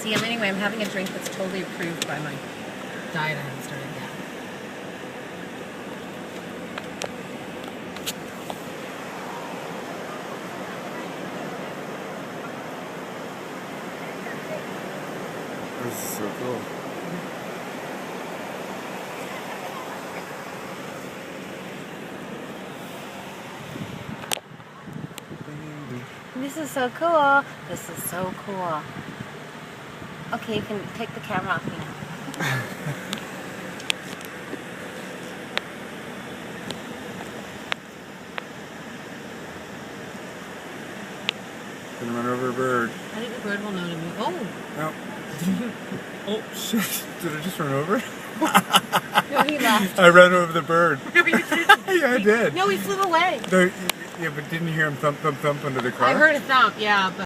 See, anyway, I'm having a drink that's totally approved by my diet. I haven't started yet. This is so cool. This is so cool. This is so cool. Okay, you can take the camera off me now. Gonna run over a bird. I think the bird will know to move. Oh! No. Oh shit! Did I just run over it? No, he left. I ran over the bird. No, you didn't. Yeah, I did. No, he flew away. No, yeah, but didn't you hear him thump, thump, thump under the car? I heard a thump, yeah, but...